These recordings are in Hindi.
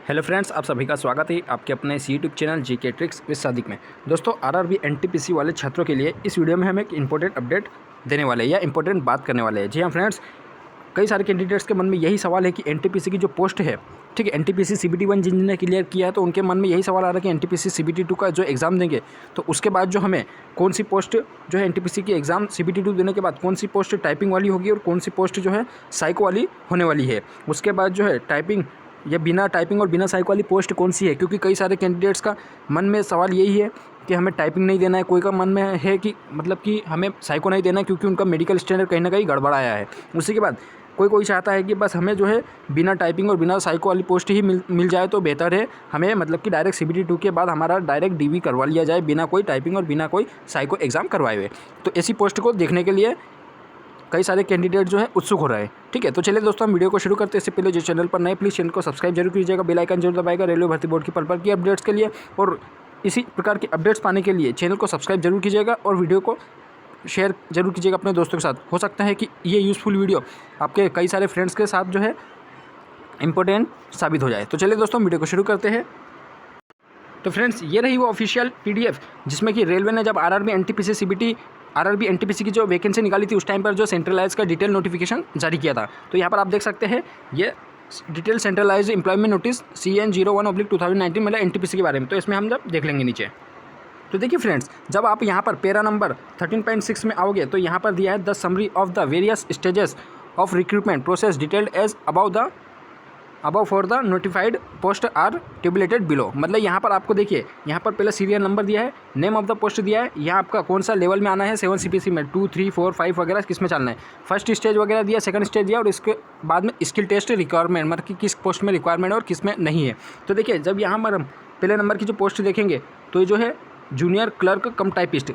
हेलो फ्रेंड्स, आप सभी का स्वागत है आपके अपने इस YouTube channel GK tricks with Sadiq में। दोस्तों, आरआरबी एनटीपीसी वाले छात्रों के लिए इस वीडियो में हम एक इंपॉर्टेंट अपडेट देने वाले हैं या इंपॉर्टेंट बात करने वाले हैं। जी हाँ फ्रेंड्स, कई सारे कैंडिडेट्स के मन में यही सवाल है कि एनटीपीसी की जो पोस्ट है, ठीक है, एनटीपीसी सीबीटी 1 जिन्होंने क्लियर किया है तो उनके मन में यही सवाल आ रहा है कि एनटीपीसी सीबीटी 2 का जो एग्ज़ाम देंगे तो उसके बाद जो हमें कौन सी पोस्ट जो है एनटीपीसी की एग्ज़ाम सीबीटी 2 देने के बाद कौन सी पोस्ट टाइपिंग वाली होगी और कौन सी पोस्ट जो है साइको वाली होने वाली है। उसके बाद जो है टाइपिंग या बिना टाइपिंग और बिना साइको वाली पोस्ट कौन सी है, क्योंकि कई सारे कैंडिडेट्स का मन में सवाल यही है कि हमें टाइपिंग नहीं देना है, कोई का मन में है कि मतलब कि हमें साइको नहीं देना है क्योंकि उनका मेडिकल स्टैंडर्ड कहीं ना कहीं गड़बड़ाया है। उसी के बाद कोई चाहता है कि बस हमें जो है बिना टाइपिंग और बिना साइको वाली पोस्ट ही मिल जाए तो बेहतर है, हमें मतलब कि डायरेक्ट सीबीटी 2 के बाद हमारा डायरेक्ट डीवी करवा लिया जाए बिना कोई टाइपिंग और बिना कोई साइको एग्ज़ाम करवाए हुए। तो ऐसी पोस्ट को देखने के लिए कई सारे कैंडिडेट जो है उत्सुक हो रहे हैं। ठीक है, तो चलिए दोस्तों हम वीडियो को शुरू करते हैं। इससे पहले जो चैनल पर नए प्लीज़ चैनल को सब्सक्राइब जरूर कीजिएगा, बेल आइकन जरूर दबाएगा रेलवे भर्ती बोर्ड की पल की अपडेट्स के लिए। और इसी प्रकार की अपडेट्स पाने के लिए चैनल को सब्सक्राइब जरूर कीजिएगा और वीडियो को शेयर जरूर कीजिएगा अपने दोस्तों के साथ। हो सकता है कि ये यूज़फुल वीडियो आपके कई सारे फ्रेंड्स के साथ जो है इंपॉर्टेंट साबित हो जाए। तो चलिए दोस्तों वीडियो को शुरू करते हैं। तो फ्रेंड्स, ये रही वो ऑफिशियल पीडीएफ जिसमें कि रेलवे ने जब आरआरबी एनटीपीसी की जो वैकेंसी निकाली थी उस टाइम पर जो सेंट्रलाइज का डिटेल नोटिफिकेशन जारी किया था। तो यहाँ पर आप देख सकते हैं ये detail centralise employment notice CN01/2019 मतलब एनटीपीसी के बारे में। तो इसमें हम जब देख लेंगे नीचे, तो देखिए फ्रेंड्स, जब आप यहाँ पर पैरा नंबर 13.6 में आओगे तो यहाँ पर दिया है the summary of the various stages of recruitment process detailed as above for the notified post are tabulated below. मतलब यहाँ पर आपको देखिए, यहाँ पर पहले सीरियल नंबर दिया है, नेम ऑफ द पोस्ट दिया है, यहाँ आपका कौन सा लेवल में आना है 7 CPC में 2, 3, 4, 5 वगैरह किस में चलना है, फर्स्ट स्टेज वगैरह दिया, सेकंड स्टेज दिया और इसके बाद में स्किल टेस्ट रिक्वायरमेंट मतलब कि किस पोस्ट में रिक्वायरमेंट और किस में नहीं है। तो देखिए, जब यहाँ पर हम पहले नंबर की जो पोस्ट देखेंगे तो जो है जूनियर क्लर्क कम टाइपिस्ट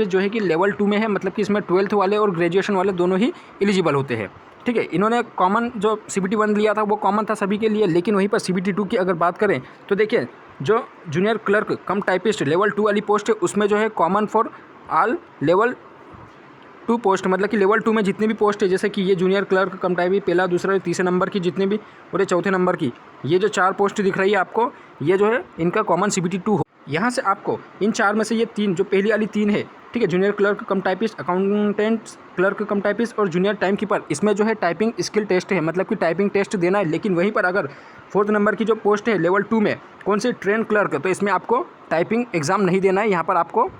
जो है कि लेवल 2 में है, मतलब कि इसमें 12th वाले और ग्रेजुएशन वाले दोनों ही एलिजिबल होते हैं। ठीक है, इन्होंने कॉमन जो CBT 1 लिया था वो कॉमन था सभी के लिए, लेकिन वहीं पर CBT 2 की अगर बात करें तो देखिए जो जूनियर क्लर्क कम टाइपिस्ट लेवल 2 वाली पोस्ट है उसमें जो है common for all level 2 post, मतलब कि लेवल 2 में जितनी भी पोस्ट है, जैसे कि ये जूनियर क्लर्क कम टाइपिस्ट पहला दूसरा तीसरे नंबर की जितने भी और ये चौथे नंबर की ये जो 4 पोस्ट दिख रही है आपको, ये जो है इनका कॉमन CBT 2 हो। यहाँ से आपको इन 4 में से ये 3 जो पहली वाली 3 है, ठीक है, जूनियर क्लर्क कम टाइपिस्ट, अकाउंटेंट क्लर्क कम टाइपिस्ट और जूनियर टाइम कीपर, इसमें जो है टाइपिंग स्किल टेस्ट है, मतलब कि टाइपिंग टेस्ट देना है। लेकिन वहीं पर अगर 4th नंबर की जो पोस्ट है लेवल 2 में कौन सी ट्रेन क्लर्क, तो इसमें आपको टाइपिंग एग्ज़ाम नहीं देना है, यहाँ पर आपको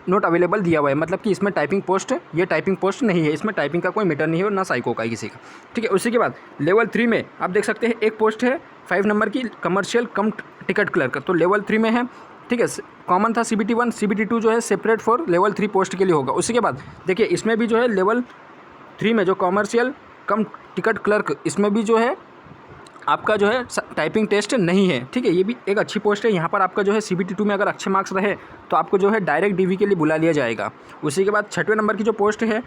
नोट अवेलेबल दिया हुआ है, मतलब कि इसमें टाइपिंग पोस्ट नहीं है, इसमें टाइपिंग का कोई मैटर नहीं है और ना साइको का किसी का। ठीक है, उसी के बाद लेवल 3 में आप देख सकते हैं एक पोस्ट है 5 नंबर की कमर्शियल कम टिकट क्लर्क, तो लेवल 3 में है। ठीक है, कॉमन था CBT 1, CBT 2 जो है सेपरेट फॉर लेवल 3 पोस्ट के लिए होगा। उसी के बाद देखिए इसमें भी जो है लेवल 3 में जो कमर्शियल कम टिकट क्लर्क, इसमें भी जो है आपका जो है टाइपिंग टेस्ट नहीं है। ठीक है, ये भी एक अच्छी पोस्ट है। यहाँ पर आपका जो है CBT 2 में अगर अच्छे मार्क्स रहे तो आपको जो है डायरेक्ट DV के लिए बुला लिया जाएगा। उसी के बाद 6वें नंबर की जो पोस्ट है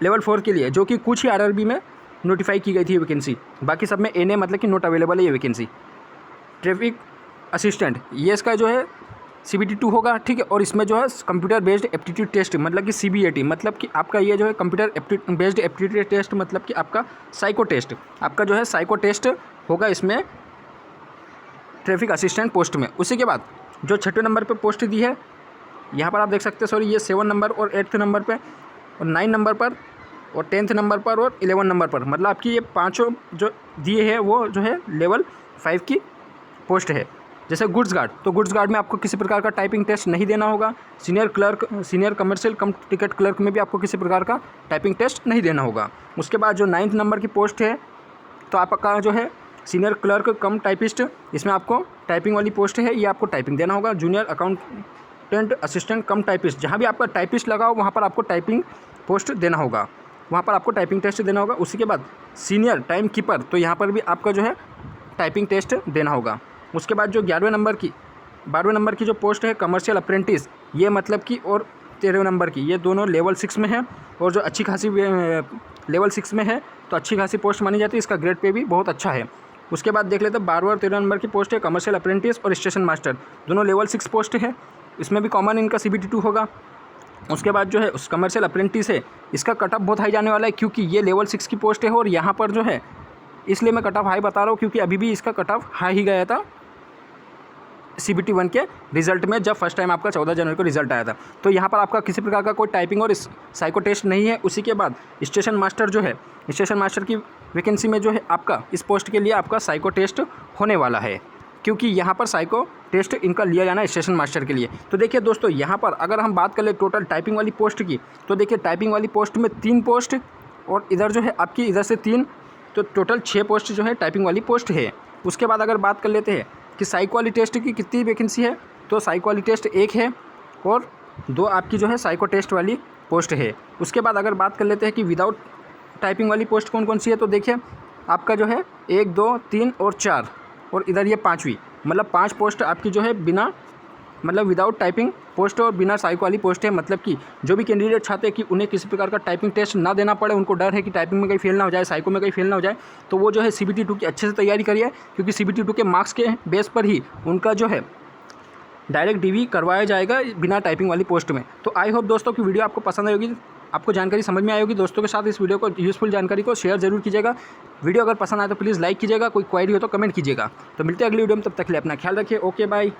लेवल 4 के लिए, जो कि कुछ ही RRB में नोटिफाई की गई थी वैकेंसी, बाकी सब में NA मतलब कि नोट अवेलेबल है ये वैकेंसी। ट्रैफिक असिस्टेंट, ये इसका जो है CBT 2 होगा। ठीक है, और इसमें जो है कंप्यूटर बेस्ड एप्टीट्यूड टेस्ट मतलब कि CBAT, मतलब कि आपका ये जो है कंप्यूटर बेस्ड एप्टीट्यूड टेस्ट मतलब कि आपका साइको टेस्ट, आपका जो है साइको टेस्ट होगा इसमें ट्रैफिक असिस्टेंट पोस्ट में। उसी के बाद जो 6वें नंबर पे पोस्ट दी है, यहाँ पर आप देख सकते हैं, सॉरी ये 7 नंबर और 8th नंबर पे और 9 नंबर पर और 10th नंबर पर और 11 नंबर पर, मतलब आपकी ये 5 जो दिए हैं वो जो है लेवल 5 की पोस्ट है। जैसे गुड्स गार्ड, तो गुड्स गार्ड में आपको किसी प्रकार का टाइपिंग टेस्ट नहीं देना होगा। सीनियर कमर्शियल कम टिकट क्लर्क में भी आपको किसी प्रकार का टाइपिंग टेस्ट नहीं देना होगा। उसके बाद जो 9th नंबर की पोस्ट है तो आपका जो है सीनियर क्लर्क कम टाइपिस्ट, इसमें आपको टाइपिंग वाली पोस्ट है, ये आपको टाइपिंग देना होगा। जूनियर अकाउंटेंट असिस्टेंट कम टाइपिस्ट, जहाँ भी आपका टाइपिस्ट लगा हो वहाँ पर आपको टाइपिंग पोस्ट देना होगा, वहाँ पर आपको टाइपिंग टेस्ट देना होगा। उसी के बाद सीनियर टाइम कीपर, तो यहाँ पर भी आपका जो है टाइपिंग टेस्ट देना होगा। उसके बाद जो 12वें नंबर की जो पोस्ट है कमर्शियल अप्रेंटिस, ये मतलब कि और 13वें नंबर की, ये दोनों लेवल 6 में है और जो अच्छी खासी लेवल 6 में है तो अच्छी खासी पोस्ट मानी जाती है, इसका ग्रेड पे भी बहुत अच्छा है। उसके बाद देख लेते हैं 12वें और 13वें नंबर की पोस्ट है कमर्शियल अप्रेंटिस और स्टेशन मास्टर, दोनों लेवल 6 पोस्ट है, इसमें भी कॉमन इनका CBT 2 होगा। उसके बाद जो है उस कमर्शियल अप्रेंटिस है, इसका कटअप बहुत हाई जाने वाला है क्योंकि ये लेवल 6 की पोस्ट है और यहाँ पर जो है इसलिए मैं कट ऑफ हाई बता रहा हूँ, क्योंकि अभी भी इसका कट ऑफ हाई ही गया था CBT 1 के रिजल्ट में, जब फर्स्ट टाइम आपका 14 जनवरी को रिजल्ट आया था। तो यहाँ पर आपका किसी प्रकार का कोई टाइपिंग और साइको टेस्ट नहीं है। उसी के बाद स्टेशन मास्टर जो है, स्टेशन मास्टर की वैकेंसी में जो है आपका इस पोस्ट के लिए आपका साइको टेस्ट होने वाला है, क्योंकि यहाँ पर साइको टेस्ट इनका लिया जाना है स्टेशन मास्टर के लिए। तो देखिए दोस्तों, यहाँ पर अगर हम बात कर ले टोटल टाइपिंग वाली पोस्ट की, तो देखिए टाइपिंग वाली पोस्ट में 3 पोस्ट और इधर जो है आपकी इधर से 3, तो टोटल 6 पोस्ट जो है टाइपिंग वाली पोस्ट है। उसके बाद अगर बात कर लेते हैं कि साइको वाली टेस्ट की कितनी वैकेंसी है, तो साइको वाली टेस्ट 1 है और 2 आपकी जो है साइको टेस्ट वाली पोस्ट है। उसके बाद अगर बात कर लेते हैं कि विदाउट टाइपिंग वाली पोस्ट कौन कौन सी है, तो देखिए आपका जो है 1, 2, 3 और 4 और इधर ये 5वीं, मतलब 5 पोस्ट आपकी जो है बिना मतलब विदाउट टाइपिंग पोस्ट और बिना साइको वाली पोस्ट है। मतलब कि जो भी कैंडिडेट चाहते हैं कि उन्हें किसी प्रकार का टाइपिंग टेस्ट ना देना पड़े, उनको डर है कि टाइपिंग में कहीं फेल ना हो जाए, साइको में कहीं फेल ना हो जाए, तो वो जो है CBT 2 की अच्छे से तैयारी करिए, क्योंकि CBT 2 के मार्क्स के बेस पर ही उनका जो है डायरेक्ट DV करवाया जाएगा बिना टाइपिंग वाली पोस्ट में। तो आई होप दोस्तों की वीडियो आपको पसंद आई होगी, आपको जानकारी समझ में आई होगी। दोस्तों के साथ इस वीडियो को, यूज़फुल जानकारी को शेयर जरूर कीजिएगा। वीडियो अगर पसंद आए तो प्लीज़ लाइक कीजिएगा, कोई क्वेरी हो तो कमेंट कीजिएगा। तो मिलते हैं अगली वीडियो में, तब तक के लिए अपना ख्याल रखिए। Okay bye.